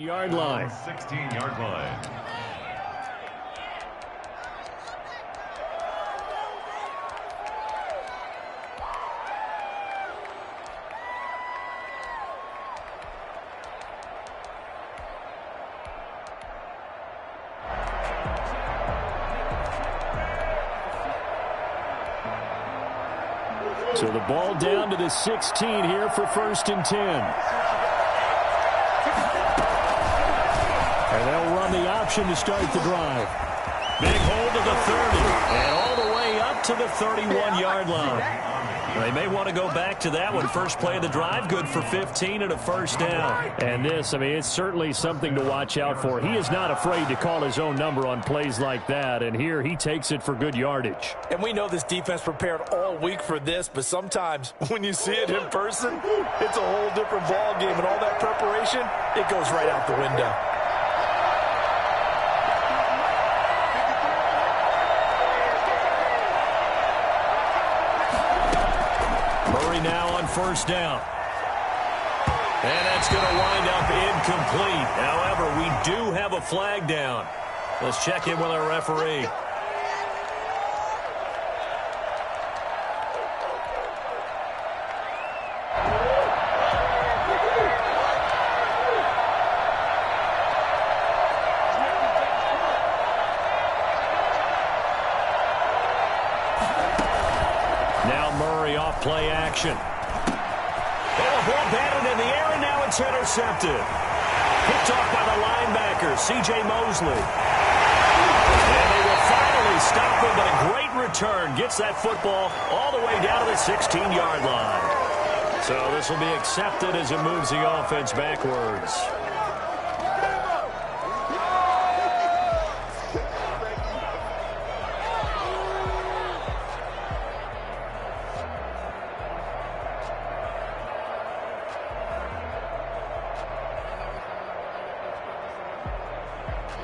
Yard line. 16-yard line. So the ball down to the 16 here for 1st and 10. And they'll run the option to start the drive. Big hold of the 30. And all the way up to the 31-yard line. They may want to go back to that one. First play of the drive, good for 15 and a first down. And this, I mean, it's certainly something to watch out for. He is not afraid to call his own number on plays like that. And here he takes it for good yardage. And we know this defense prepared all week for this, but sometimes when you see it in person, it's a whole different ball game. And all that preparation, it goes right out the window. Now on first down. And that's going to wind up incomplete. However, we do have a flag down. Let's check in with our referee. Play action. Oh, ball batted in the air, and now it's intercepted. Picked off by the linebacker, C.J. Mosley. And they will finally stop him, but a great return. Gets that football all the way down to the 16-yard line. So this will be accepted as it moves the offense backwards.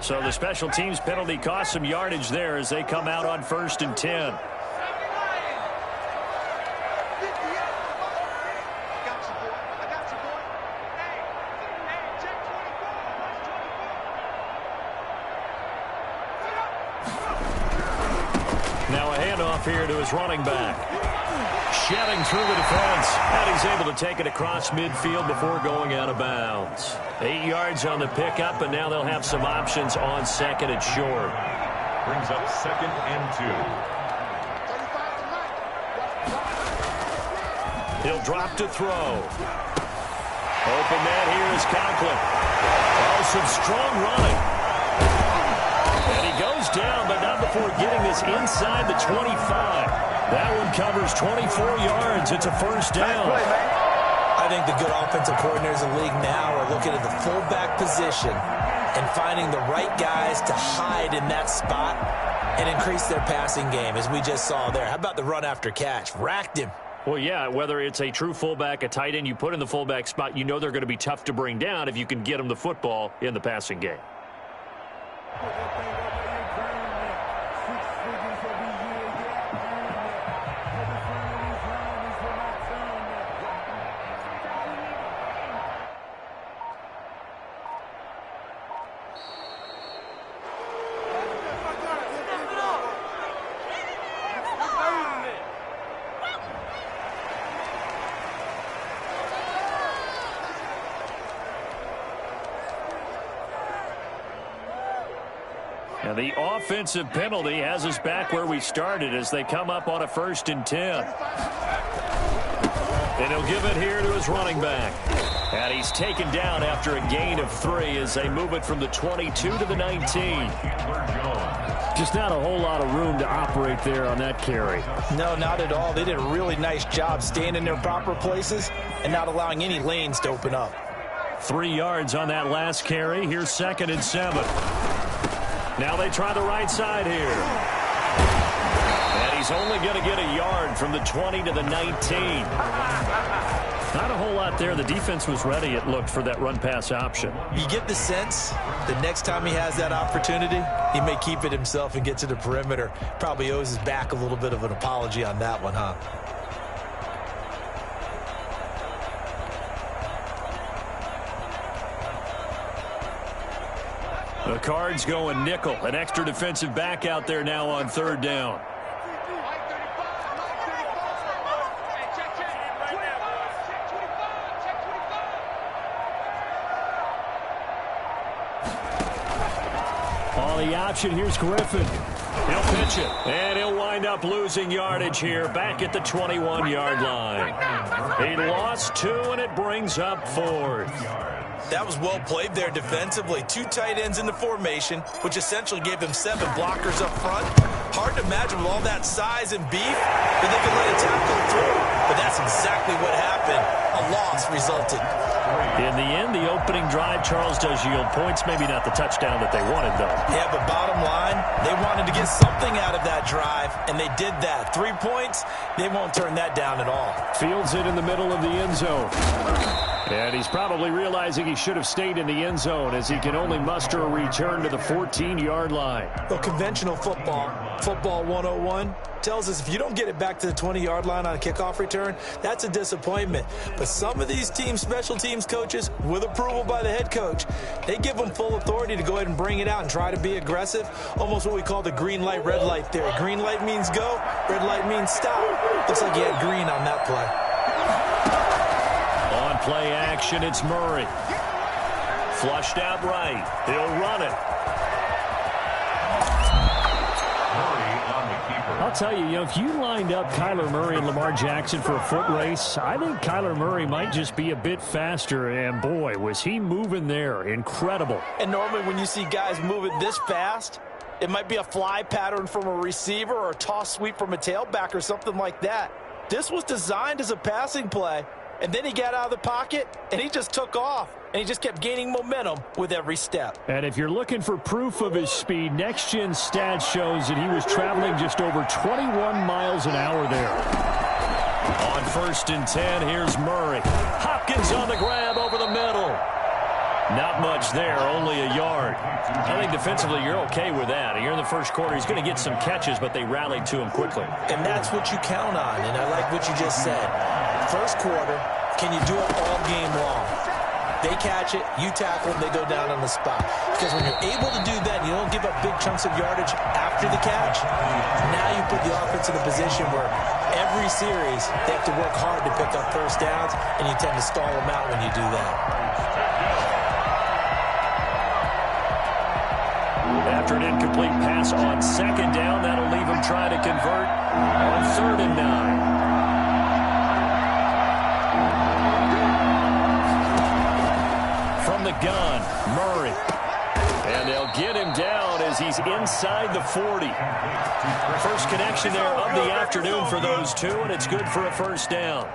So the special teams penalty cost some yardage there as they come out on 1st and 10. Now a handoff here to his running back. Shedding through the defense, and he's able to take it across midfield before going out of bounds. 8 yards on the pickup, and now they'll have some options on 2nd and short. Brings up 2nd and 2. He'll drop to throw. Open man here is Conklin. Oh, some strong running. And he goes down, but not before getting this inside the 25. That one covers 24 yards. It's a first down. I think the good offensive coordinators in the league now are looking at the fullback position and finding the right guys to hide in that spot and increase their passing game, as we just saw there. How about the run after catch? Racked him. Well, yeah, whether it's a true fullback, a tight end, you put in the fullback spot, you know they're going to be tough to bring down if you can get them the football in the passing game. And the offensive penalty has us back where we started as they come up on a 1st and 10. And he'll give it here to his running back. And he's taken down after a gain of 3 as they move it from the 22 to the 19. Just not a whole lot of room to operate there on that carry. No, not at all. They did a really nice job staying in their proper places and not allowing any lanes to open up. 3 yards on that last carry. Here's 2nd and 7. Now they try the right side here. And he's only going to get a yard from the 20 to the 19. Not a whole lot there. The defense was ready, it looked, for that run-pass option. You get the sense the next time he has that opportunity, he may keep it himself and get to the perimeter. Probably owes his back a little bit of an apology on that one, huh? The Cards going nickel. An extra defensive back out there now on third down. On the option, here's Griffin. He'll pitch it, and he'll wind up losing yardage here back at the 21-yard line. He lost 2, and it brings up 4th. That was well played there defensively. 2 tight ends in the formation, which essentially gave him 7 blockers up front. Hard to imagine with all that size and beef that they could let a tackle through. But that's exactly what happened. A loss resulted. In the end, the opening drive, Charles, does yield points. Maybe not the touchdown that they wanted, though. Yeah, but bottom line, they wanted to get something out of that drive, and they did that. 3 points, they won't turn that down at all. Fields it in the middle of the end zone. And he's probably realizing he should have stayed in the end zone as he can only muster a return to the 14-yard line. Well, conventional football 101, tells us if you don't get it back to the 20-yard line on a kickoff return, that's a disappointment. But some of these special teams coaches, with approval by the head coach, they give them full authority to go ahead and bring it out and try to be aggressive, almost what we call the green light, red light theory. Green light means go, red light means stop. Looks like he had green on that play. On play action, it's Murray. Flushed out right. He'll run it. I'll tell you, if you lined up Kyler Murray and Lamar Jackson for a foot race, I think Kyler Murray might just be a bit faster, and boy, was he moving there. Incredible. And normally when you see guys moving this fast, it might be a fly pattern from a receiver or a toss sweep from a tailback or something like that. This was designed as a passing play, and then he got out of the pocket, and he just took off. And he just kept gaining momentum with every step. And if you're looking for proof of his speed, Next Gen Stats shows that he was traveling just over 21 miles an hour there. On 1st and 10, here's Murray. Hopkins on the grab over the middle. Not much there, only a yard. I think defensively you're okay with that. Here in the first quarter, he's going to get some catches, but they rallied to him quickly. And that's what you count on, and I like what you just said. First quarter, can you do it all game long? They catch it, you tackle them, they go down on the spot. Because when you're able to do that, you don't give up big chunks of yardage after the catch. Now you put the offense in a position where every series they have to work hard to pick up first downs, and you tend to stall them out when you do that. After an incomplete pass on 2nd down, that'll leave him trying to convert on 3rd and 9. From the gun, Murray. And they'll get him down as he's inside the 40. First connection there of the afternoon for those two, and it's good for a first down.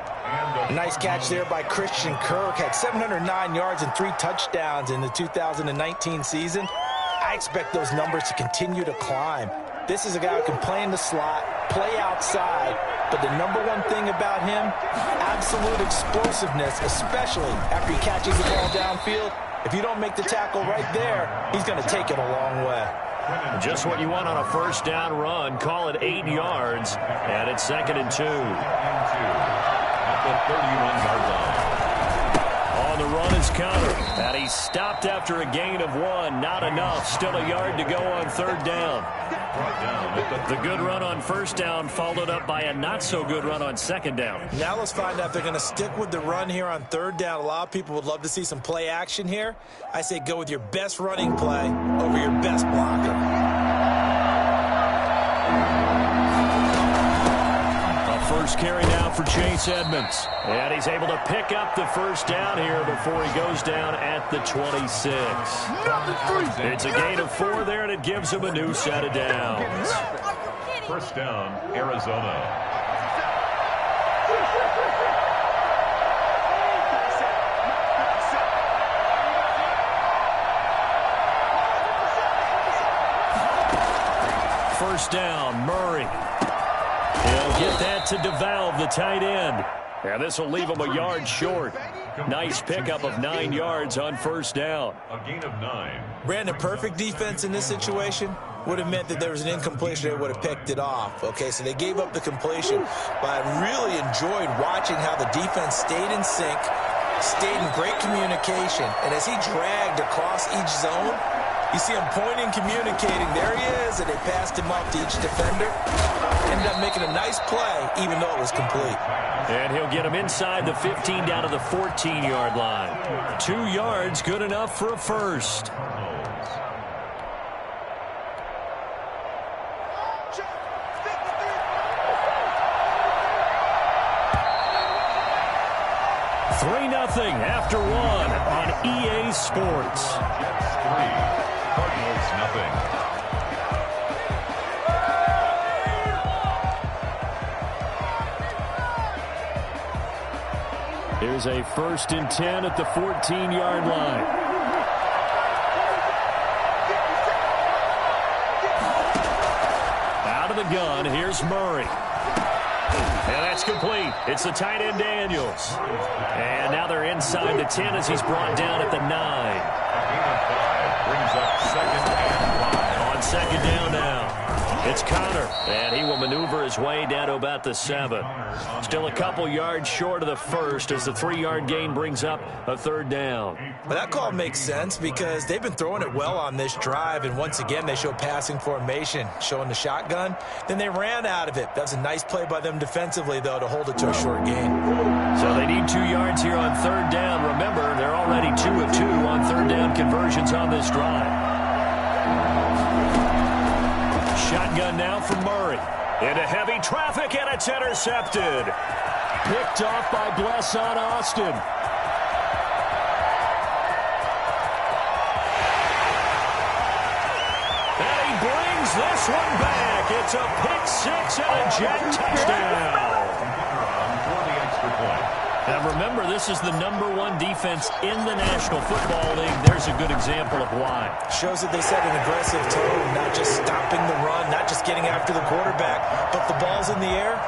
Nice catch there by Christian Kirk. Had 709 yards and 3 touchdowns in the 2019 season. I expect those numbers to continue to climb. This is a guy who can play in the slot, play outside, but the number one thing about him, absolute explosiveness, especially after he catches the ball downfield. If you don't make the tackle right there, he's going to take it a long way. Just what you want on a first down run. Call it 8 yards, and it's 2nd and 2. At the 31-yard line. On the run is Conner, and he's stopped after a gain of 1. Not enough. Still a yard to go on 3rd down. The good run on 1st down followed up by a not-so-good run on 2nd down. Now let's find out if they're going to stick with the run here on 3rd down. A lot of people would love to see some play action here. I say go with your best running play over your best blocker. First carry now for Chase Edmonds. And he's able to pick up the first down here before he goes down at the 26. It's a gain of 4 there, and it gives him a new set of downs. First down, Arizona. First down, Murray. He'll get that to DeValve, the tight end. And this will leave him a yard short. Nice pickup of 9 yards on 1st down. A gain of 9. Brandon, perfect defense in this situation would have meant that there was an incompletion. They would have picked it off. Okay, so they gave up the completion. But I really enjoyed watching how the defense stayed in sync, stayed in great communication. And as he dragged across each zone, You see him pointing, communicating. There he is, and they passed him off to each defender. Ended up making a nice play, even though it was complete. And he'll get him inside the 15 down to the 14-yard line. 2 yards, good enough for a first. Nothing after 1 on EA Sports. Jets 3, Cardinals nothing. Here's a 1st and 10 at the 14-yard line. Out of the gun, here's Murray. And that's complete. It's the tight end Daniels. And now they're inside the 10 as he's brought down at the 9. Brings up 2nd and 5. On 2nd down now. It's Connor, and he will maneuver his way down to about the 7. Still a couple yards short of the first as the 3-yard gain brings up a 3rd down. Well, that call makes sense because they've been throwing it well on this drive, and once again they show passing formation, showing the shotgun. Then they ran out of it. That's a nice play by them defensively, though, to hold it to a short gain. So they need 2 yards here on 3rd down. Remember, they're already 2 of 2 on 3rd down conversions on this drive. Shotgun now from Murray. Into heavy traffic, and it's intercepted. Picked off by Blesson Austin. And he brings this one back. It's a pick 6 and a Jet touchdown. For the extra point. Now remember, this is the #1 defense in the National Football League. There's a good example of why. Shows that they set an aggressive tone, not just stopping the run, not just getting after the quarterback, but the ball's in the air.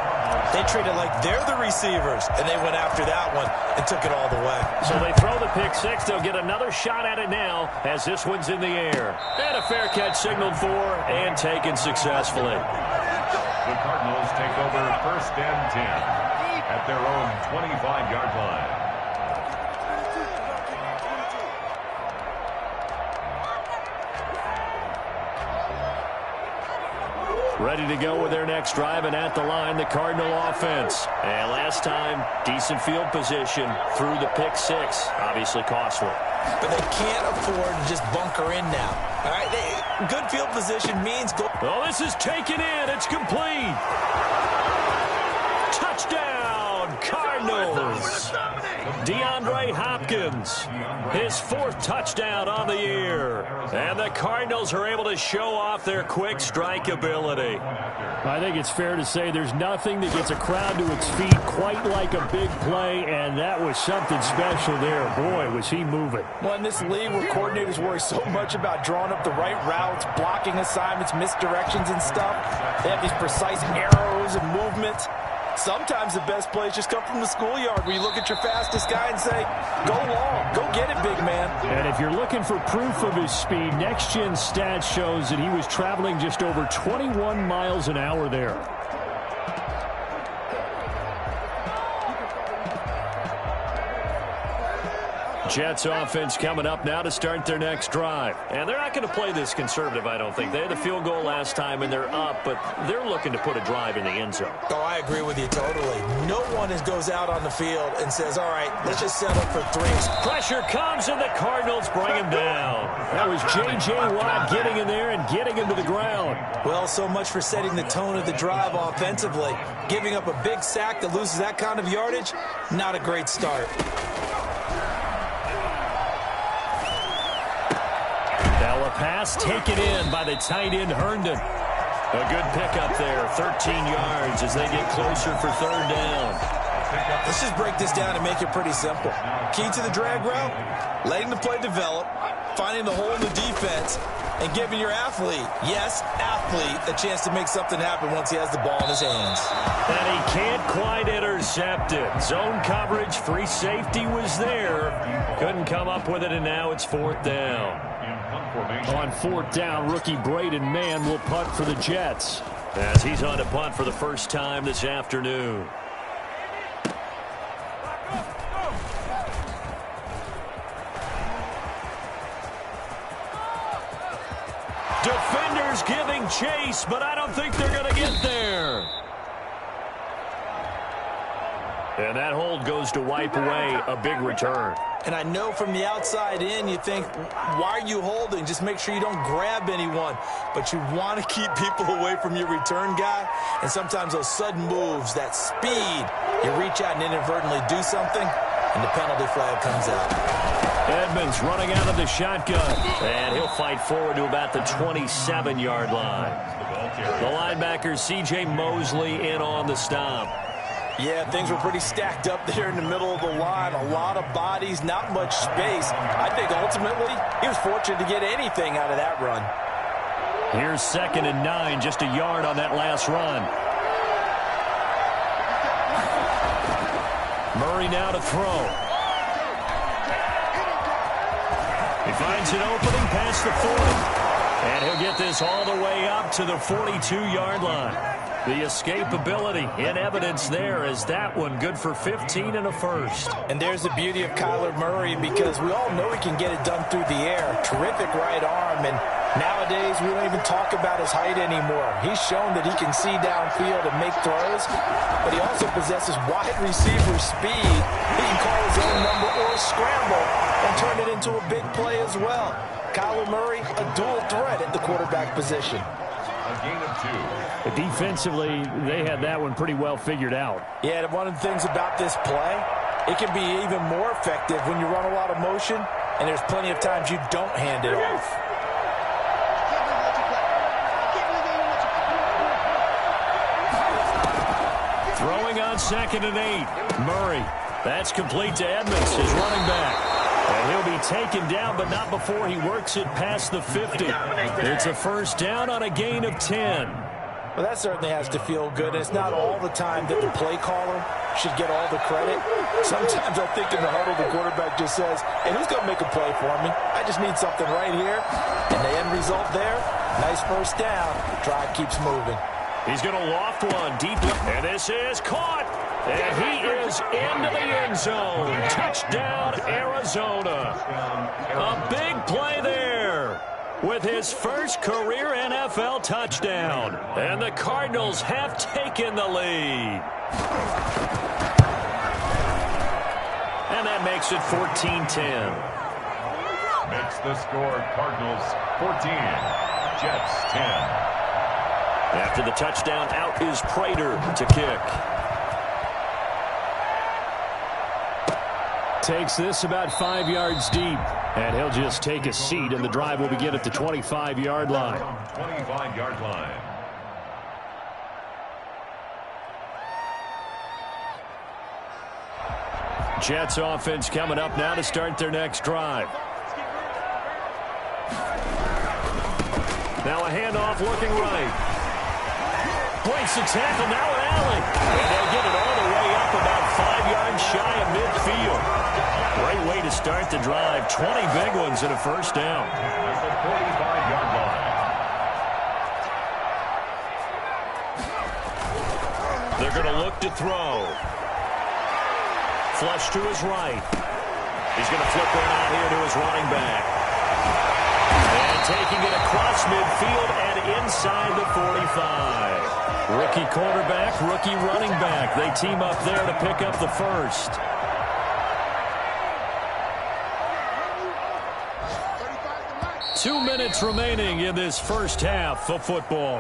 They treat it like they're the receivers, and they went after that one and took it all the way. So they throw the pick 6. They'll get another shot at it now as this one's in the air. And a fair catch signaled for and taken successfully. The Cardinals take over 1st and 10. At their own 25-yard line. Ready to go with their next drive, and at the line, the Cardinal offense. And last time, decent field position through the pick 6. Obviously costly. But they can't afford to just bunker in now. All right, good field position means go. Oh, this is taken in. It's complete. Touchdown, Cardinals. DeAndre Hopkins, his 4th touchdown on the year. And the Cardinals are able to show off their quick strike ability. I think it's fair to say there's nothing that gets a crowd to its feet quite like a big play, and that was something special there. Boy, was he moving. Well, in this league where coordinators worry so much about drawing up the right routes, blocking assignments, misdirections and stuff, they have these precise arrows and movements. Sometimes the best plays just come from the schoolyard where you look at your fastest guy and say, go long, go get it, big man. And if you're looking for proof of his speed, Next Gen Stats shows that he was traveling just over 21 miles an hour there. Jets offense coming up now to start their next drive. And they're not going to play this conservative, I don't think. They had the field goal last time, and they're up, but they're looking to put a drive in the end zone. Oh, I agree with you totally. No one goes out on the field and says, all right, let's just settle for 3. Pressure comes, and the Cardinals bring him down. That was J.J. Watt getting in there and getting him to the ground. Well, so much for setting the tone of the drive offensively. Giving up a big sack that loses that kind of yardage, not a great start. Pass taken in by the tight end Herndon. A good pickup there, 13 yards as they get closer for 3rd down. Let's just break this down and make it pretty simple. Key to the drag route, letting the play develop, finding the hole in the defense, and giving your athlete, yes, athlete, a chance to make something happen once he has the ball in his hands. And he can't quite intercept it. Zone coverage, free safety was there. Couldn't come up with it, and now it's 4th down. On 4th down, rookie Braden Mann will punt for the Jets as he's on to punt for the first time this afternoon. and chase, but I don't think they're going to get there. And that hold goes to wipe away a big return. And I know from the outside in, you think, why are you holding? Just make sure you don't grab anyone. But you want to keep people away from your return guy. And sometimes those sudden moves, that speed, you reach out and inadvertently do something, and the penalty flag comes out. Edmonds running out of the shotgun. And he'll fight forward to about the 27-yard line. The linebacker, C.J. Mosley, in on the stop. Yeah, things were pretty stacked up there in the middle of the line. A lot of bodies, not much space. I think ultimately he was fortunate to get anything out of that run. Here's 2nd and 9, just a yard on that last run. Murray now to throw. He finds an opening past the 40. And he'll get this all the way up to the 42-yard line. The escapability in evidence there as that one good for 15 and a first. And there's the beauty of Kyler Murray, because we all know he can get it done through the air. Terrific right arm, and nowadays we don't even talk about his height anymore. He's shown that he can see downfield and make throws, but he also possesses wide receiver speed. He can call his own number or scramble and turn it into a big play as well. Kyler Murray, a dual threat at the quarterback position. A gain of 2. Defensively, they had that one pretty well figured out. Yeah, and one of the things about this play, it can be even more effective when you run a lot of motion, and there's plenty of times you don't hand it off. Throwing on 2nd and 8. Murray. That's complete to Edmonds, his running back. And he'll be taken down, but not before he works it past the 50. It's a first down on a gain of 10. Well, that certainly has to feel good. And it's not all the time that the play caller should get all the credit. Sometimes I think in the huddle, the quarterback just says, hey, who's going to make a play for me? I just need something right here. And the end result there, nice first down. Drive keeps moving. He's going to loft one deep. And this is caught. And he is into the end zone. Touchdown, Arizona. A big play there with his first career NFL touchdown. And the Cardinals have taken the lead. And that makes it 14-10. Makes the score Cardinals 14, Jets 10. After the touchdown, out is Prater to kick. Takes this about 5 yards deep, and he'll just take a seat, and the drive will begin at the 25-yard line. 25-yard line. Jets offense coming up now to start their next drive. Now a handoff looking right. Breaks the tackle, now an alley. And they'll get it all the way up about 5 yards shy of midfield. Great way to start the drive. 20 big ones and a first down. At the 45-yard line. They're going to look to throw. Flush to his right. He's going to flip one out here to his running back. And taking it across midfield and inside the 45. Rookie quarterback, rookie running back. They team up there to pick up the first. Two minutes remaining in this first half of football.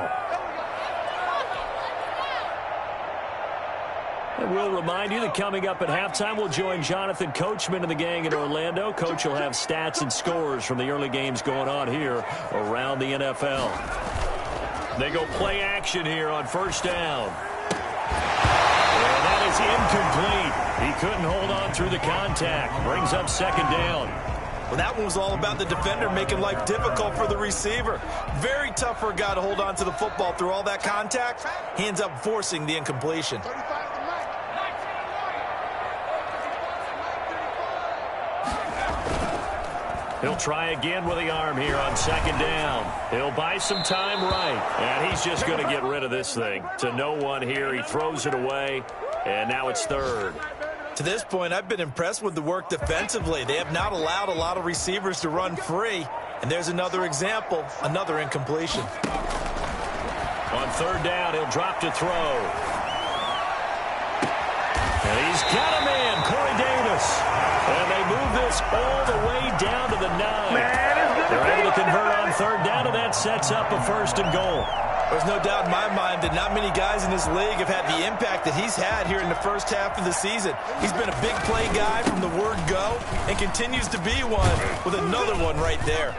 And we'll remind you that coming up at halftime, we'll join Jonathan Coachman and the gang in Orlando. Coach will have stats and scores from the early games going on here around the NFL. They go play action here on first down. And that is incomplete. He couldn't hold on through the contact. Brings up second down. Well, that one was all about the defender making life difficult for the receiver. Very tough for a guy to hold on to the football through all that contact. He ends up forcing the incompletion. He'll try again with the arm here on second down. He'll buy some time right. And he's just going to get rid of this thing. To no one here. He throws it away. And now it's third. To this point, I've been impressed with the work defensively. They have not allowed a lot of receivers to run free. And there's another example, another incompletion. On third down, he'll drop to throw. And he's got a man, Corey Davis. And they move this all the way down to the 9. They're able to convert on third down, and that sets up a 1st and goal. There's no doubt in my mind that not many guys in this league have had the impact that he's had here in the first half of the season. He's been a big play guy from the word go and continues to be one with another one right there.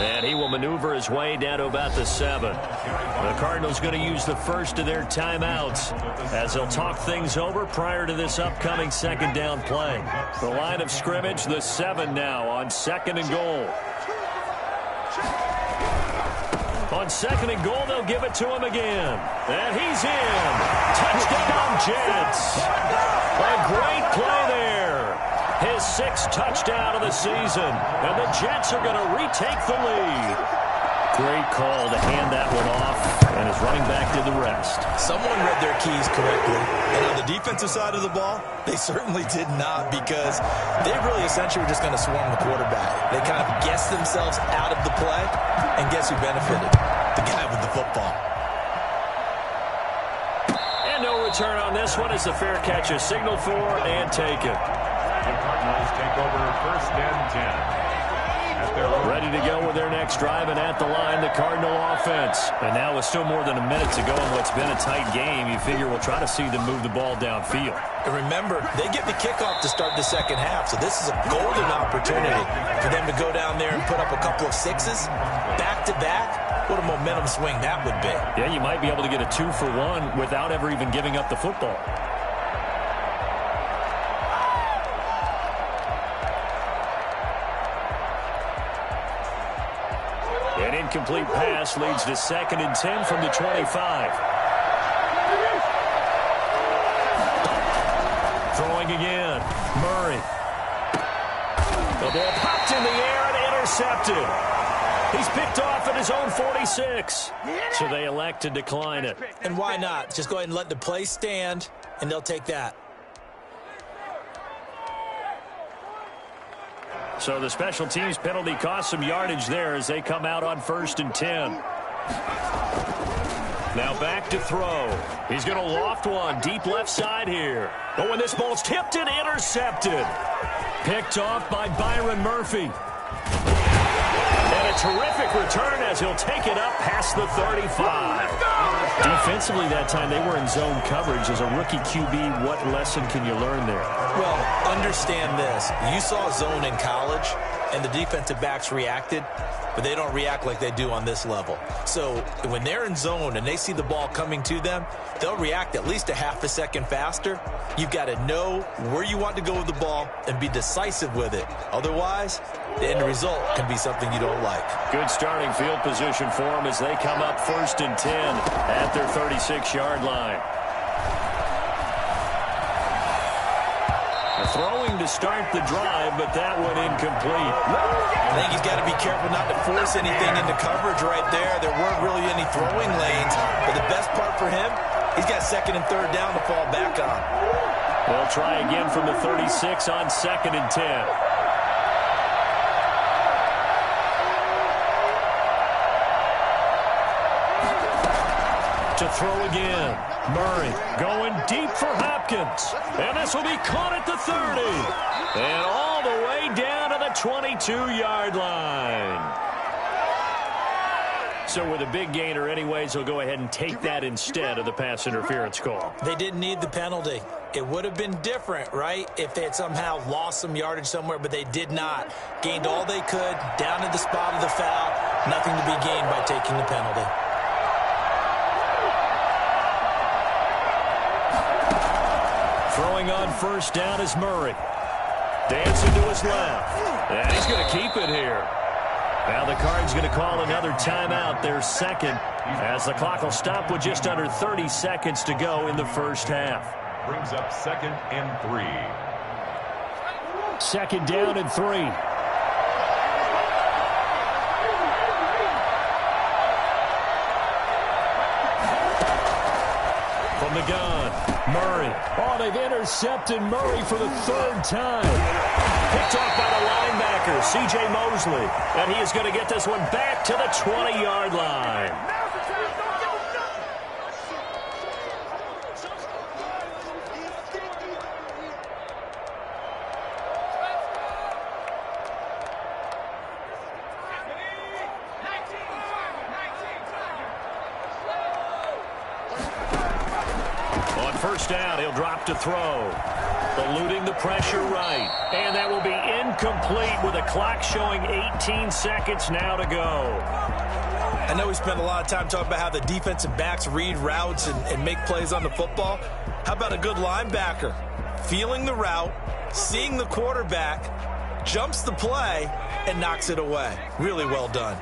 And he will maneuver his way down to about the 7. The Cardinals going to use the first of their timeouts as they'll talk things over prior to this upcoming 2nd down play. The line of scrimmage, the 7 now on 2nd and goal. On 2nd and goal, they'll give it to him again. And he's in. Touchdown, Jets. A great play there. His 6th touchdown of the season. And the Jets are going to retake the lead. Great call to hand that one off. And his running back did the rest. Someone read their keys correctly. And on the defensive side of the ball, they certainly did not, because they really essentially were just going to swarm the quarterback. They kind of guessed themselves out of the play. And guess who benefited? The guy with the football. And no return on this one as the fair catch is signaled for and taken. The Cardinals take over 1st and 10. Ready to go with their next drive, and at the line, the Cardinal offense. And now with still more than a minute to go in what's been a tight game, you figure we'll try to see them move the ball downfield. And remember, they get the kickoff to start the 2nd half, so this is a golden opportunity for them to go down there and put up a couple of 6s back-to-back. What a momentum swing that would be. Yeah, you might be able to get a 2-for-1 without ever even giving up the football. An incomplete pass leads to 2nd and 10 from the 25. Throwing again. Murray. The ball popped in the air and intercepted. He's picked off at his own 46. So they elect to decline it. And why not? Just go ahead and let the play stand, and they'll take that. So the special teams penalty cost some yardage there as they come out on 1st and 10. Now back to throw. He's going to loft one deep left side here. Oh, and this ball's tipped and intercepted. Picked off by Byron Murphy. And a terrific return as he'll take it up past the 35. Defensively that time, they were in zone coverage. As a rookie QB, what lesson can you learn there? Well, understand this. You saw zone in college, and the defensive backs reacted, but they don't react like they do on this level. So when they're in zone and they see the ball coming to them, they'll react at least a half a second faster. You've got to know where you want to go with the ball and be decisive with it. Otherwise, the end result can be something you don't like. Good starting field position for them as they come up 1st and 10 at their 36-yard line. Throwing to start the drive, but that one incomplete. I think he's got to be careful not to force anything into coverage right there. There weren't really any throwing lanes, but the best part for him, he's got 2nd and 3rd down to fall back on. They'll try again from the 36 on 2nd and 10. To throw again. Murray going deep for Hopkins. And this will be caught at the 30. And all the way down to the 22-yard line. So with a big gainer anyways, they'll go ahead and take that instead of the pass interference call. They didn't need the penalty. It would have been different, right, if they had somehow lost some yardage somewhere, but they did not. Gained all they could, down to the spot of the foul. Nothing to be gained by taking the penalty. Throwing on 1st down is Murray. Dancing to his left. And he's going to keep it here. Now the Cards going to call another timeout, their 2nd, as the clock will stop with just under 30 seconds to go in the 1st half. Brings up 2nd and 3. 2nd down and 3. From the gun, Murray. Oh, they've intercepted Murray for the 3rd time. Picked off by the linebacker, C.J. Mosley. And he is going to get this one back to the 20-yard line. first down. He'll drop to throw. Eluding the pressure right. And that will be incomplete with the clock showing 18 seconds now to go. I know we spent a lot of time talking about how the defensive backs read routes and make plays on the football. How about a good linebacker? Feeling the route, seeing the quarterback, jumps the play, and knocks it away. Really well done.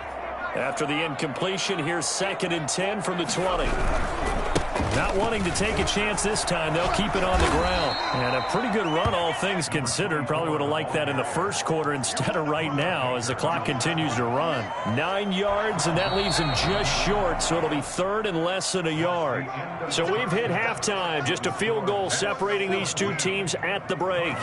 After the incompletion, here's 2nd and 10 from the 20. Not wanting to take a chance this time, they'll keep it on the ground. And a pretty good run, all things considered. Probably would have liked that in the first quarter instead of right now as the clock continues to run. 9 yards, and that leaves them just short, so it'll be 3rd and less than a yard. So we've hit halftime. Just a field goal separating these two teams at the break.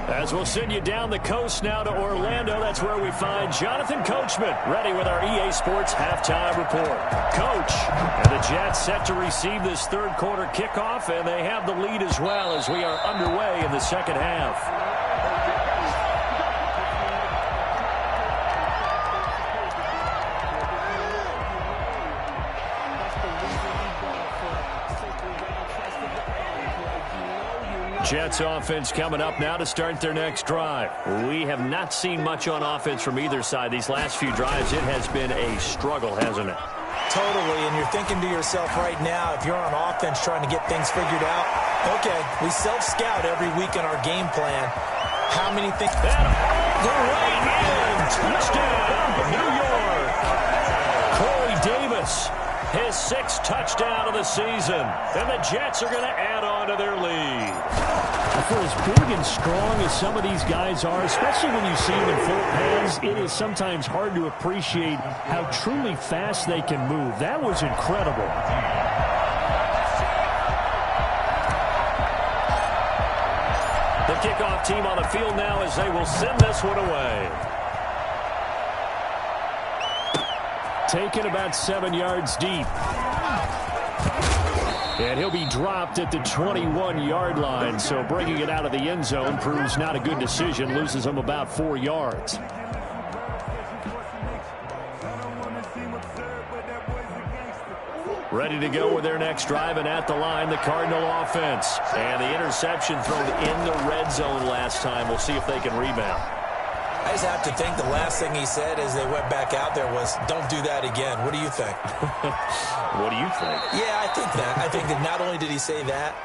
As we'll send you down the coast now to Orlando, that's where we find Jonathan Coachman, ready with our EA Sports halftime report. Coach, and the Jets set to receive this third quarter kickoff, and they have the lead as well as we are underway in the second half. Jets offense coming up now to start their next drive. We have not seen much on offense from either side. These last few drives, it has been a struggle, hasn't it? Totally, and you're thinking to yourself right now, if you're on offense trying to get things figured out, okay, we self-scout every week in our game plan. How many things? And all the way in. Touchdown, New York. Corey Davis, his 6th touchdown of the season. And the Jets are going to add on to their lead. For as big and strong as some of these guys are, especially when you see them in full pads, it is sometimes hard to appreciate how truly fast they can move. That was incredible. The kickoff team on the field now as they will send this one away. Taken about 7 yards deep. And he'll be dropped at the 21-yard line, so bringing it out of the end zone proves not a good decision, loses him about 4 yards. Ready to go with their next drive, and at the line, the Cardinal offense. And the interception thrown in the red zone last time. We'll see if they can rebound. I just have to think the last thing he said as they went back out there was, don't do that again. What do you think? What do you think? Yeah, I think that. I think that not only did he say that,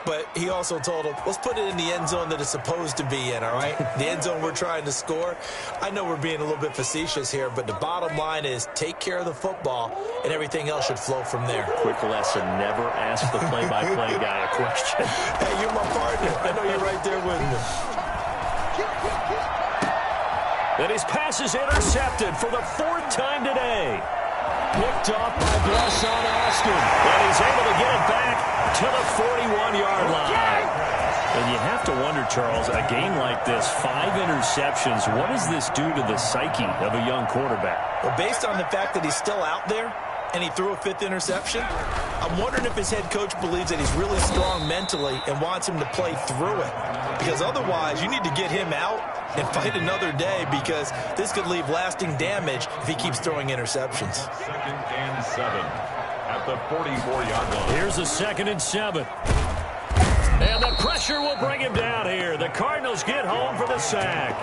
but he also told him, let's put it in the end zone that it's supposed to be in, all right? The end zone we're trying to score. I know we're being a little bit facetious here, but the bottom line is take care of the football, and everything else should flow from there. Quick lesson, never ask the play-by-play guy a question. Hey, you're my partner. I know you're right there with me. And his pass is intercepted for the 4th time today. Picked off by Blasson Austin. And he's able to get it back to the 41-yard line. And you have to wonder, Charles, a game like this, 5 interceptions, what does this do to the psyche of a young quarterback? Well, based on the fact that he's still out there and he threw a 5th interception, I'm wondering if his head coach believes that he's really strong mentally and wants him to play through it. Because otherwise, you need to get him out and fight another day, because this could leave lasting damage if he keeps throwing interceptions. 2nd and 7 at the 44-yard line. Here's a 2nd and 7. And the pressure will bring him down here. The Cardinals get home for the sack.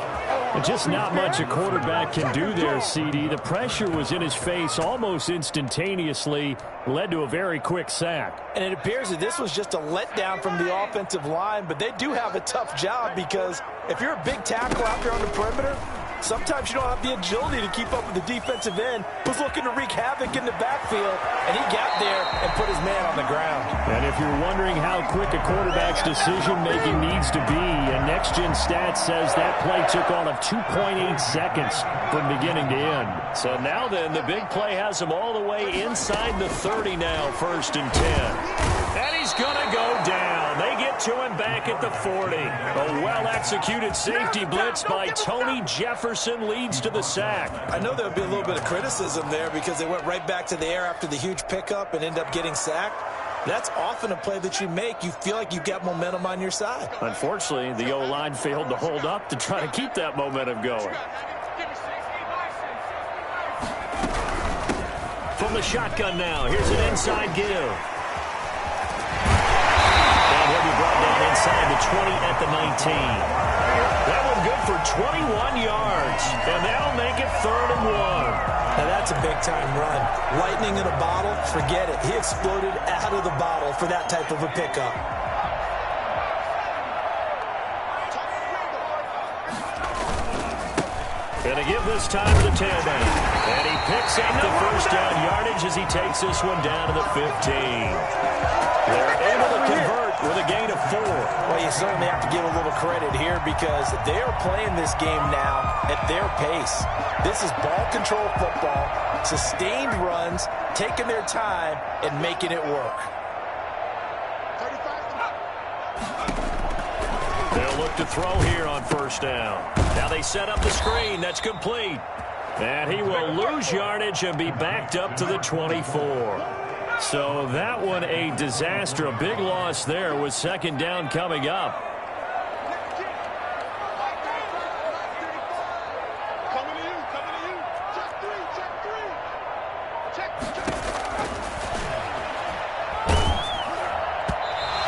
And just not much a quarterback can do there, CD. The pressure was in his face almost instantaneously, led to a very quick sack. And it appears that this was just a letdown from the offensive line, but they do have a tough job, because if you're a big tackle out there on the perimeter, sometimes you don't have the agility to keep up with the defensive end who's looking to wreak havoc in the backfield, and he got there and put his man on the ground. And if you're wondering how quick a quarterback's decision-making needs to be, a next-gen stat says that play took all of 2.8 seconds from beginning to end. So now then, the big play has him all the way inside the 30 now, 1st and 10. And he's going to go down. They get to him back at the 40. A well-executed safety blitz by Tony Jefferson leads to the sack. I know there'll be a little bit of criticism there because they went right back to the air after the huge pickup and end up getting sacked. That's often a play that you make. You feel like you've got momentum on your side. Unfortunately, the O-line failed to hold up to try to keep that momentum going. From the shotgun now, here's an inside give. And That one good for 21 yards, and that'll make it 3rd and 1. Now that's a big-time run. Lightning in a bottle, forget it. He exploded out of the bottle for that type of a pickup. Going to give this time to the tailback. And he picks up the first down yardage as he takes this one down to the 15. They're able to convert with a gain of 4. Well, you certainly have to give a little credit here because they are playing this game now at their pace. This is ball control football, sustained runs, taking their time, and making it work. They'll look to throw here on first down. Now they set up the screen. That's complete. And he will lose yardage and be backed up to the 24. So that one a disaster. A big loss there with 2nd down coming up.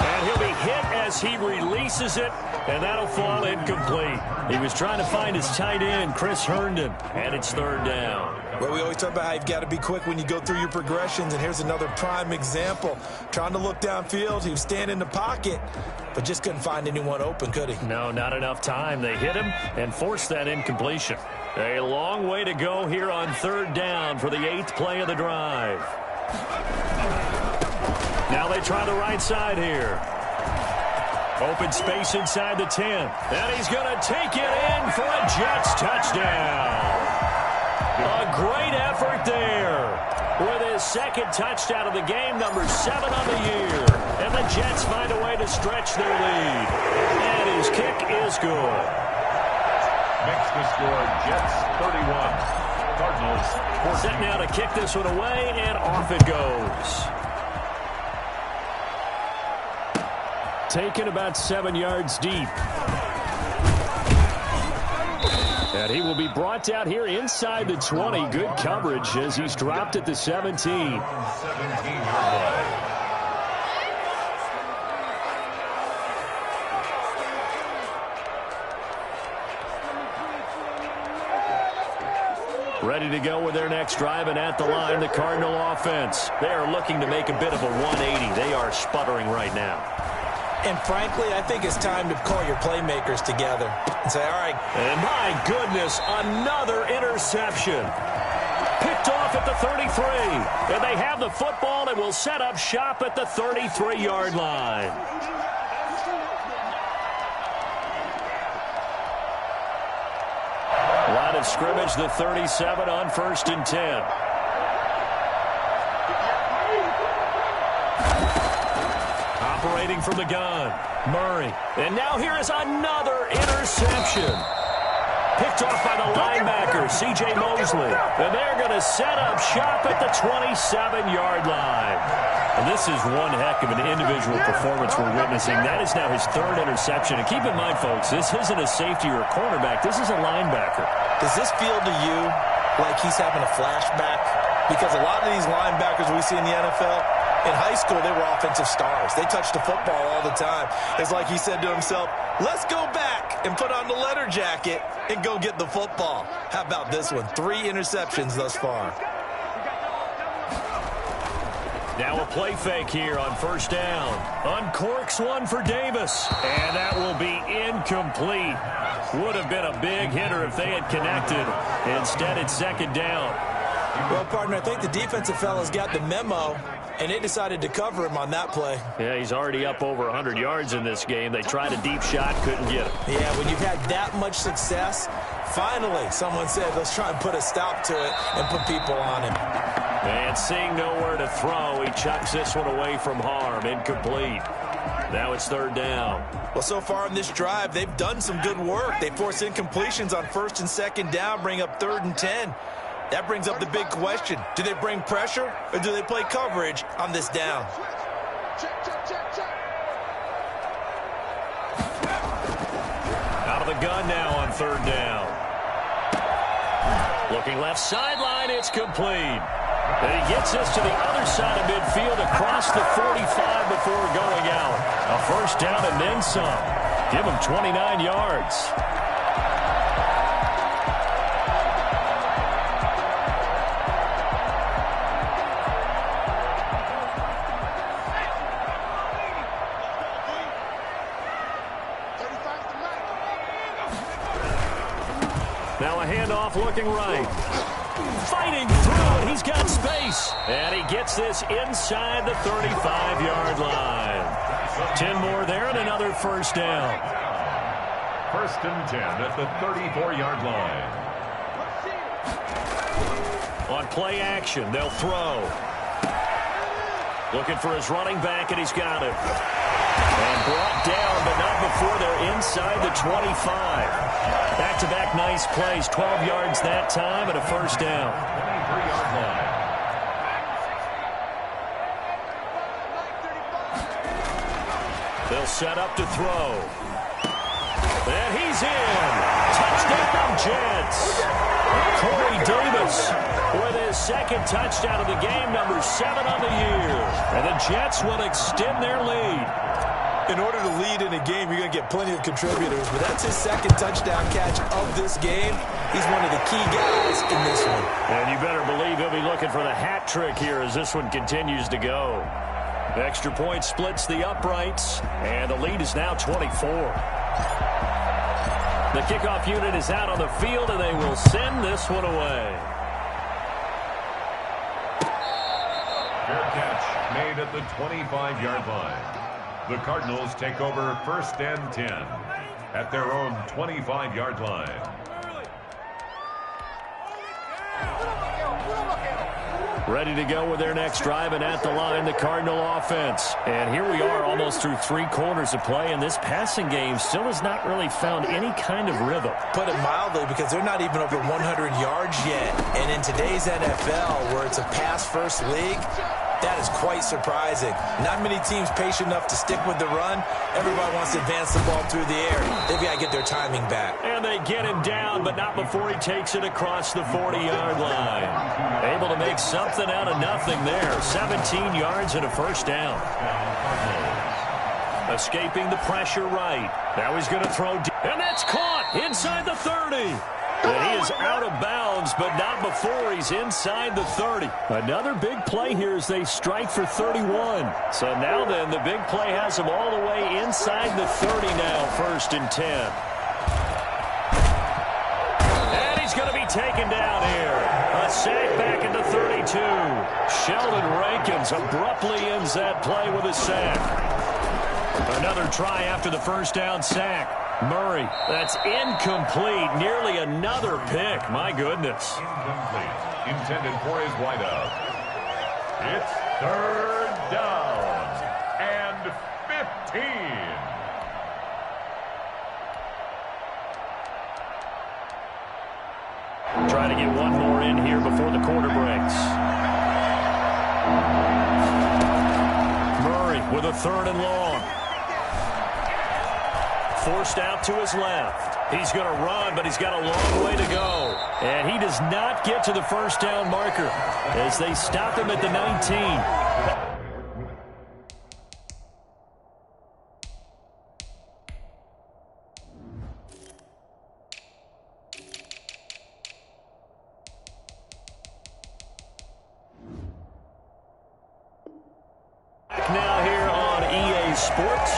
And he'll be hit as he releases it, and that'll fall incomplete. He was trying to find his tight end, Chris Herndon, and it's 3rd down. Well, we always talk about how you've got to be quick when you go through your progressions, and here's another prime example. Trying to look downfield, he was standing in the pocket, but just couldn't find anyone open, could he? No, not enough time. They hit him and forced that incompletion. A long way to go here on 3rd down for the 8th play of the drive. Now they try the right side here. Open space inside the 10. And he's going to take it in for a Jets touchdown. A great effort there with his 2nd touchdown of the game, number 7 on the year. And the Jets find a way to stretch their lead. And his kick is good. Makes the score Jets 31. Cardinals 14. Set now to kick this one away, and off it goes. Taken about 7 yards deep. And he will be brought down here inside the 20. Good coverage as he's dropped at the 17. 17-yard line. Ready to go with their next drive, and at the line, the Cardinal offense. They are looking to make a bit of a 180. They are sputtering right now. And frankly, I think it's time to call your playmakers together and say, all right. And my goodness, another interception. Picked off at the 33. And they have the football and will set up shop at the 33-yard line. Line of scrimmage, the 37 on 1st and 10. Operating from the gun, Murray. And now here is another interception. Picked off by the linebacker, C.J. Mosley. And they're going to set up shop at the 27-yard line. And this is one heck of an individual performance we're witnessing. That is now his 3rd interception. And keep in mind, folks, this isn't a safety or a cornerback. This is a linebacker. Does this feel to you like he's having a flashback? Because a lot of these linebackers we see in the NFL, in high school, they were offensive stars. They touched the football all the time. It's like he said to himself, let's go back and put on the leather jacket and go get the football. How about this one? 3 interceptions thus far. Now a play fake here on 1st down. Uncorks one for Davis. And that will be incomplete. Would have been a big hitter if they had connected. Instead, it's 2nd down. Well, partner, I think the defensive fellas got the memo, and they decided to cover him on that play. Yeah, he's already up over 100 yards in this game. They tried a deep shot, couldn't get it. Yeah, when you've had that much success, finally someone said, let's try and put a stop to it and put people on him. And seeing nowhere to throw, he chucks this one away from harm. Incomplete. Now it's 3rd down. Well, so far in this drive, they've done some good work. They force incompletions on 1st and 2nd down, bring up 3rd and 10. That brings up the big question. Do they bring pressure or do they play coverage on this down? Out of the gun now on 3rd down. Looking left sideline, it's complete. And he gets us to the other side of midfield across the 45 before going out. A 1st down and then some. Give him 29 yards. Now a handoff looking right. Fighting through, and he's got space. And he gets this inside the 35-yard line. 10 more there and another first down. First and 10 at the 34-yard line. On play action, they'll throw. Looking for his running back, and he's got it. And brought down, but not before they're inside the 25. Back-to-back nice plays. 12 yards that time and a first down. 23-yard line. They'll set up to throw. And he's in. Touchdown, Jets. Corey Davis with his second touchdown of the game, number 7 on the year. And the Jets will extend their lead. In order to lead in a game, you're going to get plenty of contributors, but that's his second touchdown catch of this game. He's one of the key guys in this one. And you better believe he'll be looking for the hat trick here as this one continues to go. The extra point splits the uprights, and the lead is now 24. The kickoff unit is out on the field, and they will send this one away. Fair catch made at the 25-yard line. The Cardinals take over first and 10 at their own 25-yard line. Ready to go with their next drive, and at the line, the Cardinal offense. And here we are almost through 3 quarters of play, and this passing game still has not really found any kind of rhythm. Put it mildly, because they're not even over 100 yards yet. And in today's NFL, where it's a pass-first league, that is quite surprising. Not many teams patient enough to stick with the run. Everybody wants to advance the ball through the air. They've got to get their timing back. And they get him down, but not before he takes it across the 40-yard line. Able to make something out of nothing there. 17 yards and a first down. Escaping the pressure right. Now he's going to throw deep. And that's caught inside the 30. And he is out of bounds, but not before he's inside the 30. Another big play here as they strike for 31. So now then, the big play has him all the way inside the 30 now, first and 10. And he's going to be taken down here. A sack back at the 32. Sheldon Rankins abruptly ends that play with a sack. Another try after the first down sack. Murray, that's incomplete. Nearly another pick. My goodness. Incomplete. Intended for his wideout. It's third down and 15. Trying to get one more in here before the quarter breaks. Murray with a 3rd and long. Forced out to his left. He's going to run, but he's got a long way to go. And he does not get to the first down marker as they stop him at the 19. Now here on EA Sports.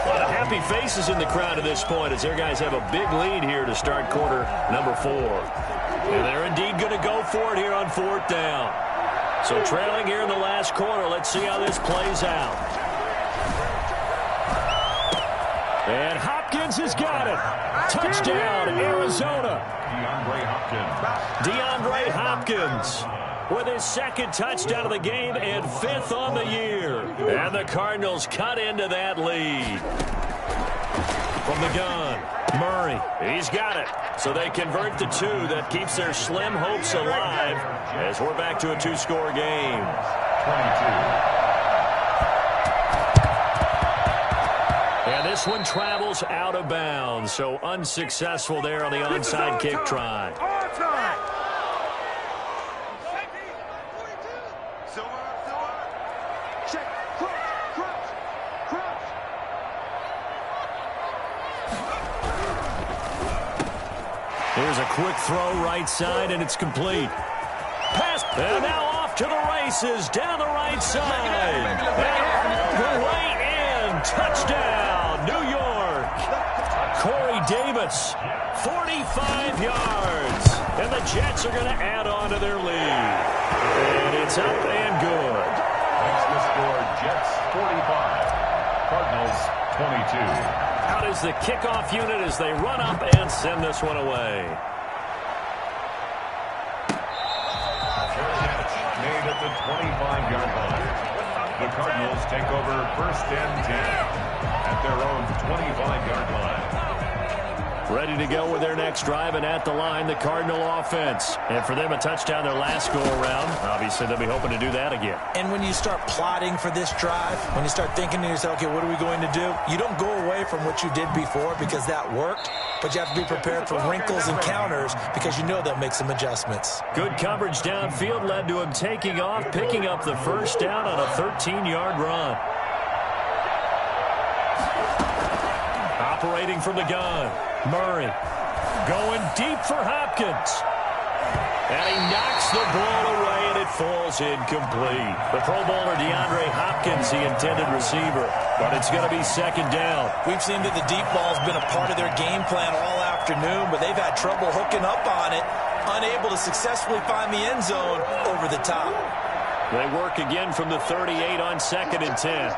A lot of happy faces in the crowd at this point as their guys have a big lead here to start quarter number 4. And they're indeed going to go for it here on 4th down. So trailing here in the last quarter. Let's see how this plays out. And Hopkins has got it. Touchdown, Arizona. DeAndre Hopkins with his 2nd touchdown of the game and 5th on the year. And the Cardinals cut into that lead. From the gun, Murray, he's got it. So they convert the 2. That keeps their slim hopes alive as we're back to a 2-score game. 22. And this one travels out of bounds, so unsuccessful there on the onside kick try. Here's a quick throw right side, and it's complete. Pass, and now off to the races down the right side. And all the way in. Touchdown, New York. Corey Davis, 45 yards. And the Jets are going to add on to their lead. And it's up and good. Makes the score Jets 45, Cardinals 22. Out is the kickoff unit as they run up and send this one away. Made at the 25-yard line. The Cardinals take over first and 10 at their own 25-yard line. Ready to go with their next drive, and at the line, the Cardinal offense. And for them, a touchdown their last go-around. Obviously, they'll be hoping to do that again. And when you start plotting for this drive, when you start thinking to yourself, okay, what are we going to do? You don't go away from what you did before because that worked, but you have to be prepared for wrinkles and counters because you know they'll make some adjustments. Good coverage downfield led to him taking off, picking up the first down on a 13-yard run. Operating from the gun, Murray going deep for Hopkins. And he knocks the ball away, and it falls incomplete. The Pro Bowler DeAndre Hopkins, the intended receiver, but it's going to be second down. We've seen that the deep ball's been a part of their game plan all afternoon, but they've had trouble hooking up on it, unable to successfully find the end zone over the top. They work again from the 38 on second and 10.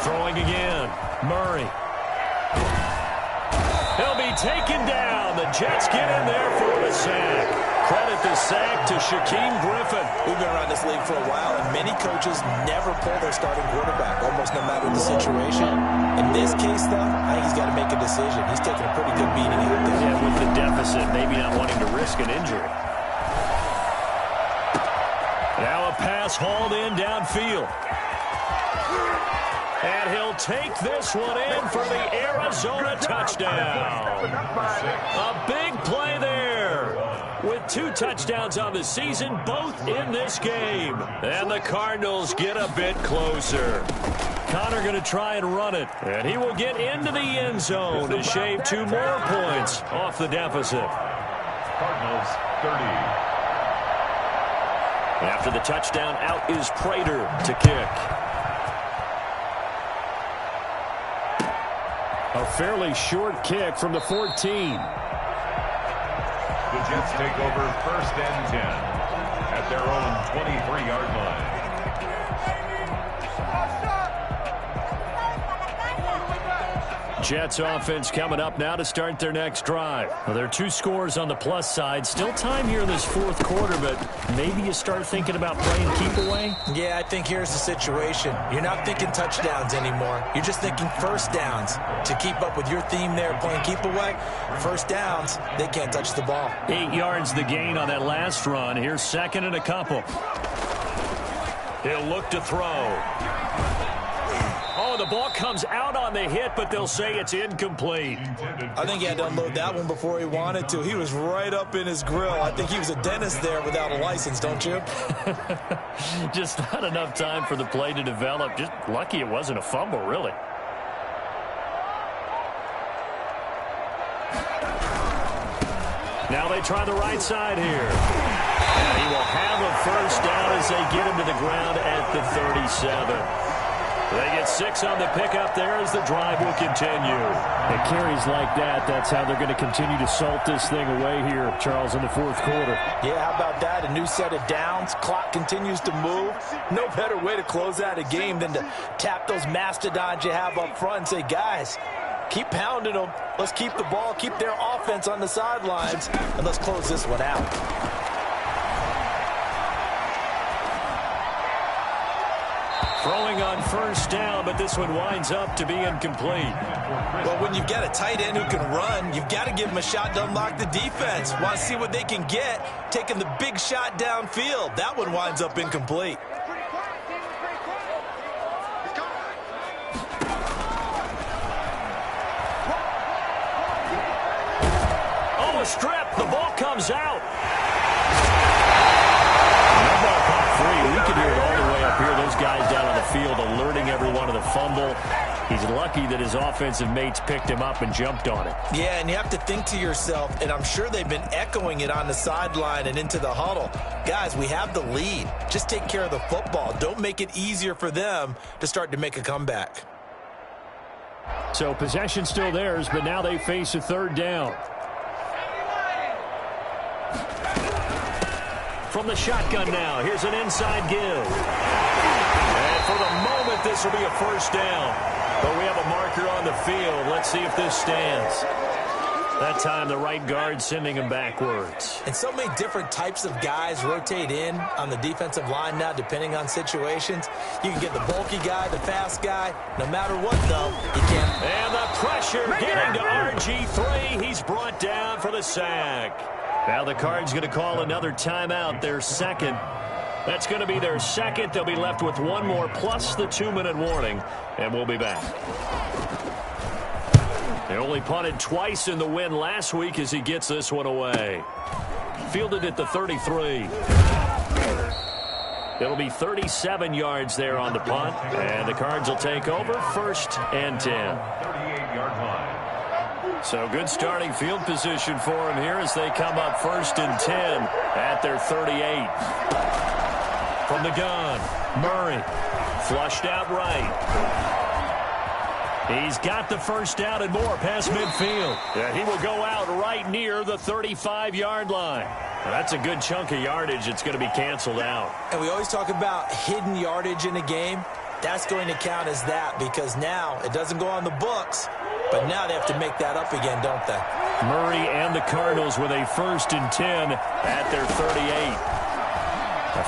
Throwing again, Murray. He'll be taken down. The Jets get in there for the sack. Credit the sack to Shaquem Griffin. We've been around this league for a while, and many coaches never pull their starting quarterback, almost no matter the situation. In this case, though, I think he's got to make a decision. He's taking a pretty good beating out there. Yeah, with the deficit, maybe not wanting to risk an injury. Now a pass hauled in downfield. And he'll take this one in for the Arizona touchdown. A big play there. With 2 touchdowns on the season, both in this game. And the Cardinals get a bit closer. Connor going to try and run it. And he will get into the end zone to shave 2 more points off the deficit. Cardinals 30. After the touchdown, out is Prater to kick. A fairly short kick from the 14. The Jets take over first and 10 at their own 23-yard line. Jets offense coming up now to start their next drive. Well, there are 2 scores on the plus side. Still time here in this 4th quarter, but maybe you start thinking about playing keep away? Yeah, I think here's the situation. You're not thinking touchdowns anymore. You're just thinking first downs. To keep up with your theme there, playing keep away, first downs, they can't touch the ball. 8 yards the gain on that last run. Here's second and a couple. He'll look to throw. Oh, the ball comes out on the hit, but they'll say it's incomplete. I think he had to unload that one before he wanted to. He was right up in his grill. I think he was a dentist there without a license, don't you? Just not enough time for the play to develop. Just lucky it wasn't a fumble, really. Now they try the right side here. And he will have a first down as they get him to the ground at the 37. They get 6 on the pickup there as the drive will continue. It carries like that. That's how they're going to continue to salt this thing away here, Charles, in the 4th quarter. Yeah, how about that? A new set of downs. Clock continues to move. No better way to close out a game than to tap those mastodons you have up front and say, guys, keep pounding them. Let's keep the ball, keep their offense on the sidelines, and let's close this one out. Throwing on first down, but this one winds up to be incomplete. Well, when you've got a tight end who can run, you've got to give him a shot to unlock the defense. Want to see what they can get, taking the big shot downfield. That one winds up incomplete. Oh, a strip. The ball comes out. That ball caught free. We could hear it all the way up here. Those guys down on the field, alerting everyone to the fumble. He's lucky that his offensive mates picked him up and jumped on it. Yeah, and you have to think to yourself, and I'm sure they've been echoing it on the sideline and into the huddle. Guys, we have the lead. Just take care of the football. Don't make it easier for them to start to make a comeback. So possession still theirs, but now they face a third down. From the shotgun now, here's an inside give. And for the moment, this will be a first down. But we have a marker on the field. Let's see if this stands. That time, the right guard sending him backwards. And so many different types of guys rotate in on the defensive line now, depending on situations. You can get the bulky guy, the fast guy. No matter what, though, you can't. And the pressure getting to RG3. He's brought down for the sack. Now the Cards going to call another timeout, their second. That's going to be their second. They'll be left with one more plus the 2-minute warning, and we'll be back. They only punted twice in the win last week as he gets this one away. Fielded at the 33. It'll be 37 yards there on the punt, and the Cards will take over 1st and 10. 38-yard line. So good starting field position for him here as they come up 1st and 10 at their 38. From the gun, Murray flushed out right. He's got the first down and more past midfield. Yeah, he will go out right near the 35-yard line. Now, that's a good chunk of yardage. It's going to be canceled out. And we always talk about hidden yardage in a game. That's going to count as that because now it doesn't go on the books, but now they have to make that up again, don't they? Murray and the Cardinals with a 1st and 10 at their 38.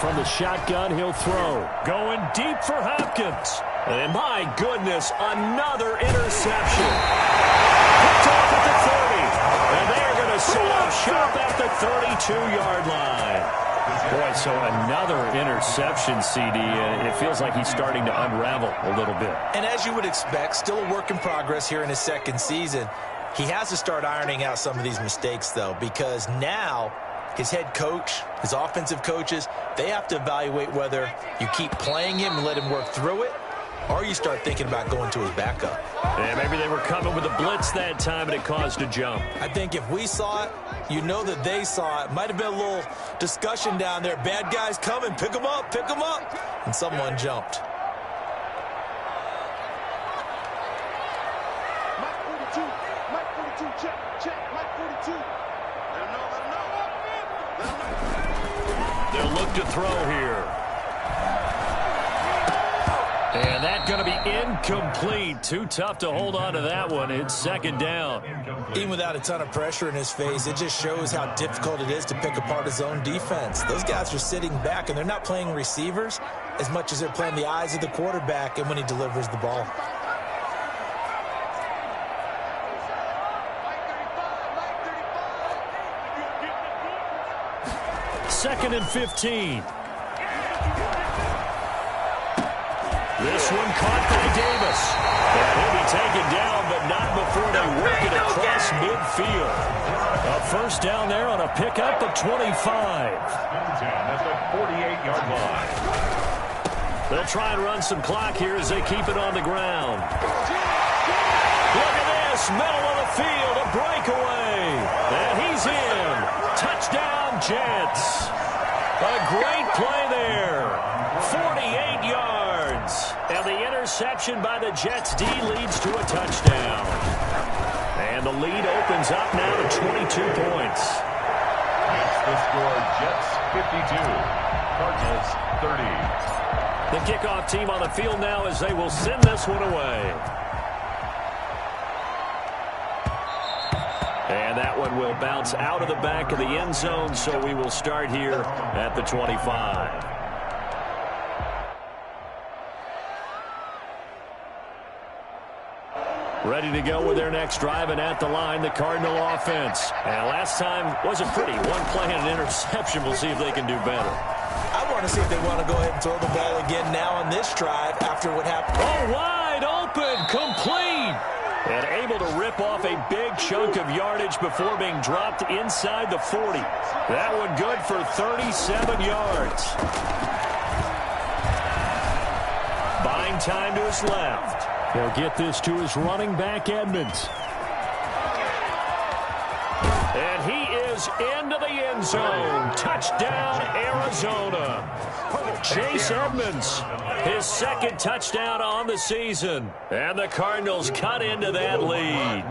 From the shotgun, he'll throw. Going deep for Hopkins. And my goodness, another interception. Picked off at the 30. And they're going to set up shop at the 32-yard line. Boy, so another interception, CD. It feels like he's starting to unravel a little bit. And as you would expect, still a work in progress here in his second season. He has to start ironing out some of these mistakes, though, because now his head coach, his offensive coaches, they have to evaluate whether you keep playing him and let him work through it, or you start thinking about going to his backup. Yeah, maybe they were coming with a blitz that time and it caused a jump. I think if we saw it, you know that they saw it. Might have been a little discussion down there. Bad guys coming, pick them up, pick them up. And someone jumped. Mike 42, check, Mike 42. Let him know. They'll look to throw here. And that's going to be incomplete. Too tough to hold on to that one. It's 2nd down. Even without a ton of pressure in his face, it just shows how difficult it is to pick apart his own defense. Those guys are sitting back, and they're not playing receivers as much as they're playing the eyes of the quarterback and when he delivers the ball. Second and 15. This one caught by Davis. And he'll be taken down, but not before they work it across midfield. A first down there on a pickup of 25. At the 48-yard line. They'll try and run some clock here as they keep it on the ground. Look at this, middle of the field, a breakaway. And he's in. Touchdown, Jets. A great play there. 48 yards. And the interception by the Jets D leads to a touchdown. And the lead opens up now to 22 points. That's the score. Jets 52. Cardinals 30. The kickoff team on the field now as they will send this one away. And that one will bounce out of the back of the end zone, so we will start here at the 25. Ready to go with their next drive, and at the line, the Cardinal offense. And last time wasn't pretty. One play and an interception. We'll see if they can do better. I want to see if they want to go ahead and throw the ball again now on this drive after what happened. Oh, wide open, complete. And able to rip off a big chunk of yardage before being dropped inside the 40. That one good for 37 yards. By Playing time to his left. He'll get this to his running back, Edmonds. And he is into the end zone. Touchdown, Arizona. Chase Edmonds, his second touchdown on the season. And the Cardinals cut into that lead.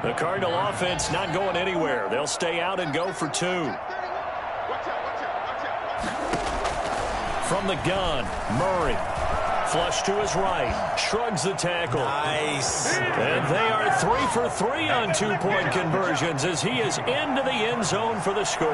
The Cardinal offense not going anywhere. They'll stay out and go for 2. From the gun, Murray. Flush to his right. Shrugs the tackle. Nice. And they are 3 for 3 on 2-point conversions as he is into the end zone for the score.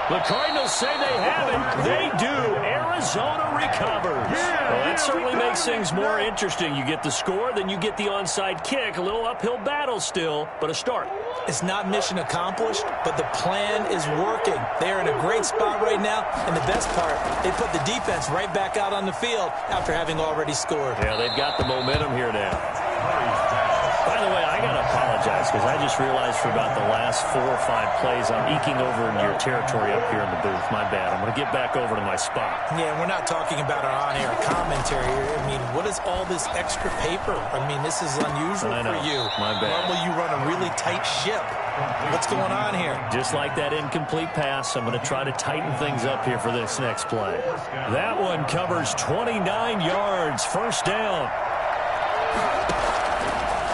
The Cardinals say they have it. They do. Arizona recovers. Well, that certainly makes things more interesting. You get the score, then you get the onside kick. A little uphill battle still, but a start. It's not mission accomplished, but the plan is working. They are in a great spot right now, and the best part, they put the defense right back out on the field after having already scored. Yeah, they've got the momentum here now. By the way, I got to apologize because I just realized for about the last 4 or 5 plays I'm eking over into your territory up here in the booth. My bad. I'm going to get back over to my spot. Yeah, we're not talking about our on-air commentary here. I mean, what is all this extra paper? I mean, this is unusual for you. My bad. Normally you run a really tight ship. What's going on here? Just like that incomplete pass, I'm going to try to tighten things up here for this next play. That one covers 29 yards. First down.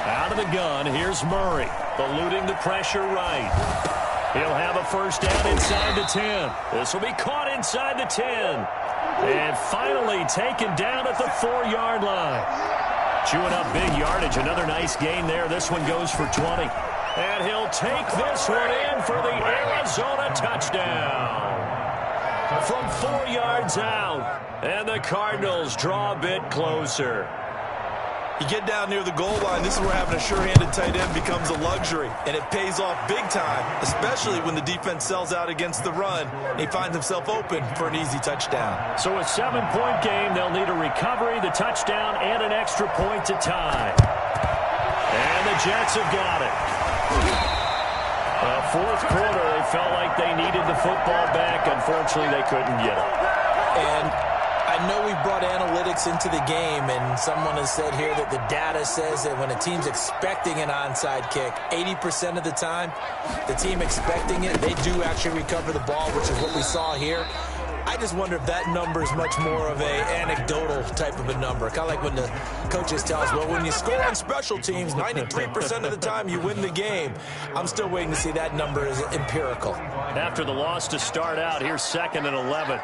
Out of the gun, here's Murray, eluding the pressure right. He'll have a first down inside the 10. This will be caught inside the 10. And finally taken down at the 4-yard line. Chewing up big yardage, another nice gain there. This one goes for 20. And he'll take this one in for the Arizona touchdown. From 4 yards out. And the Cardinals draw a bit closer. You get down near the goal line, this is where having a sure-handed tight end becomes a luxury, and it pays off big time, especially when the defense sells out against the run, and he finds himself open for an easy touchdown. So a 7-point game, they'll need a recovery, the touchdown, and an extra point to tie. And the Jets have got it. Fourth quarter, they felt like they needed the football back. Unfortunately, they couldn't get it. And I know we brought analytics into the game, and someone has said here that the data says that when a team's expecting an onside kick, 80% of the time, the team expecting it, they do actually recover the ball, which is what we saw here. I just wonder if that number is much more of a anecdotal type of a number. Kind of like when the coaches tell us, well, when you score on special teams, 93% of the time you win the game. I'm still waiting to see that number is empirical. After the loss to start out, here's 2nd and 11.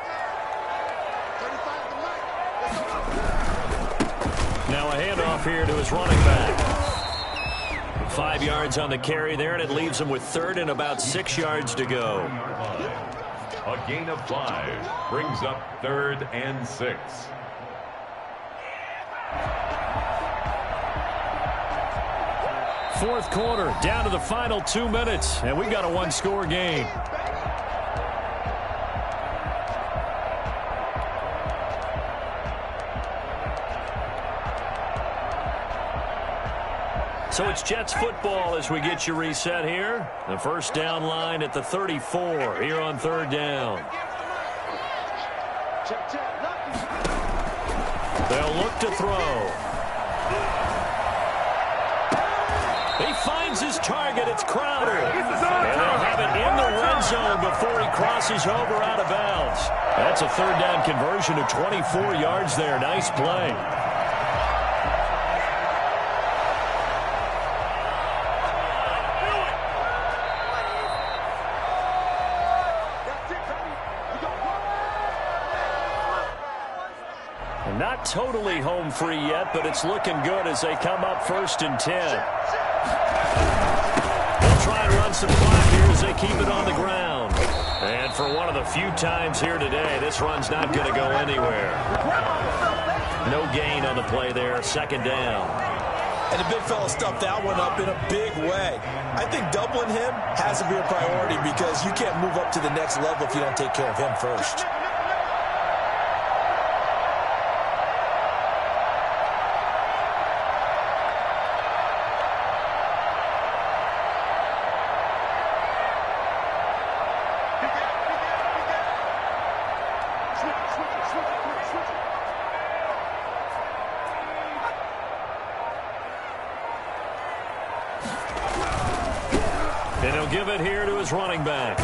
Now a handoff here to his running back. 5 yards on the carry there, and it leaves him with 3rd and about 6 yards to go. A gain of 5 brings up 3rd and 6. Fourth quarter, down to the final 2 minutes, and we've got a 1-score game. So it's Jets football as we get you reset here. The first down line at the 34 here on 3rd down. They'll look to throw. He finds his target. It's Crowder. And they'll have it in the red zone before he crosses over out of bounds. That's a 3rd down conversion of 24 yards there. Nice play. Not totally home free yet, but it's looking good as they come up 1st and 10. They'll try and run some clock here as they keep it on the ground. And for one of the few times here today, this run's not going to go anywhere. No gain on the play there, 2nd down. And the big fella stuffed that one up in a big way. I think doubling him has to be a priority because you can't move up to the next level if you don't take care of him first. They'll give it here to his running back.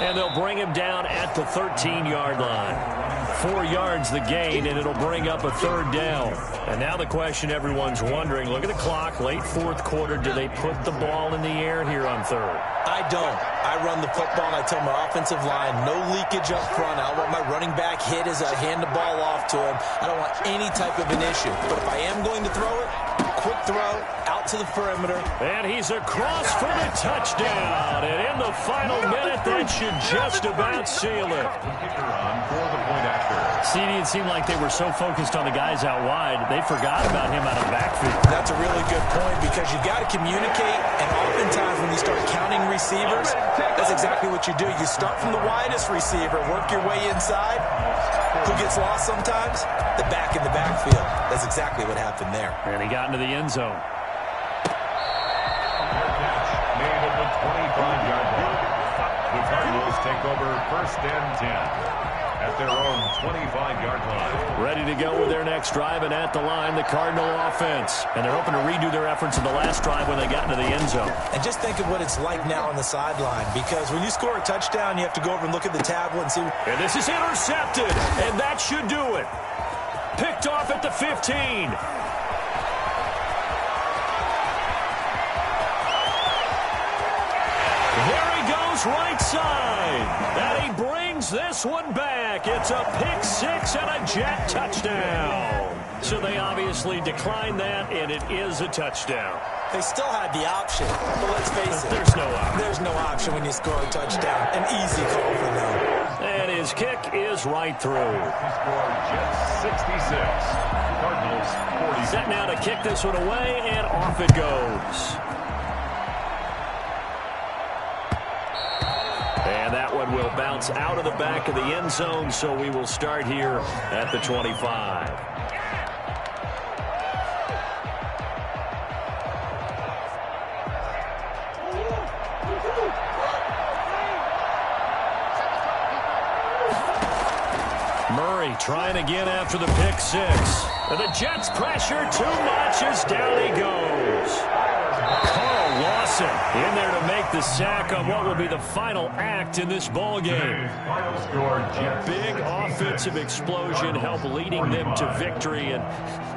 And they'll bring him down at the 13-yard line. 4 yards the gain, and it'll bring up a third down. And now the question everyone's wondering, look at the clock, late fourth quarter, do they put the ball in the air here on third? I don't. I run the football, and I tell my offensive line, no leakage up front. I don't want my running back hit as I hand the ball off to him. I don't want any type of an issue. But if I am going to throw it, quick throw, out to the perimeter. And he's across for the touchdown. And in the final minute, that should just about seal it. Kicker on for the point after. CD, it seemed like they were so focused on the guys out wide, they forgot about him out of the backfield. That's a really good point because you've got to communicate, and oftentimes when you start counting receivers, that's exactly what you do. You start from the widest receiver, work your way inside. Who gets lost sometimes? The back in the backfield. That's exactly what happened there. And he got into the end zone. Made at the 25-yard line. The Cardinals take over first and 10 at their own 25-yard line. Ready to go with their next drive, and at the line, the Cardinal offense. And they're hoping to redo their efforts in the last drive when they got into the end zone. And just think of what it's like now on the sideline, because when you score a touchdown, you have to go over and look at the tablet and see. And this is intercepted, and that should do it. Picked off at the 15. There he goes, right side. And he brings this one back. It's a pick six and a Jet touchdown. So they obviously declined that, and it is a touchdown. They still had the option, but let's face it. There's no option. There's no option when you score a touchdown. An easy call for them. And his kick is right through. He scored Jets 66. Cardinals 40. Set now to kick this one away, and off it goes. And that one will bounce out of the back of the end zone, so we will start here at the 25. Murray trying again after the pick six. And the Jets pressure too much as down he goes. Carl Lawson in there to make the sack on what will be the final act in this ball game. Final score, Jets. Big offensive explosion helped leading them to victory. And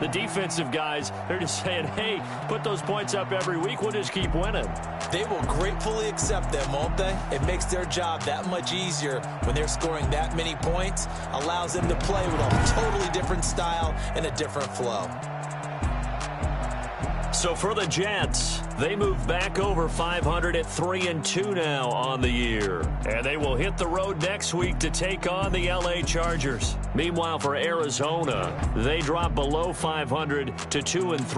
the defensive guys, they're just saying, hey, put those points up every week. We'll just keep winning. They will gratefully accept them, won't they? It makes their job that much easier when they're scoring that many points. Allows them to play with a totally different style and a different flow. So for the Jets, they move back over 500 at 3-2 now on the year. And they will hit the road next week to take on the LA Chargers. Meanwhile, for Arizona, they drop below 500 to 2-3.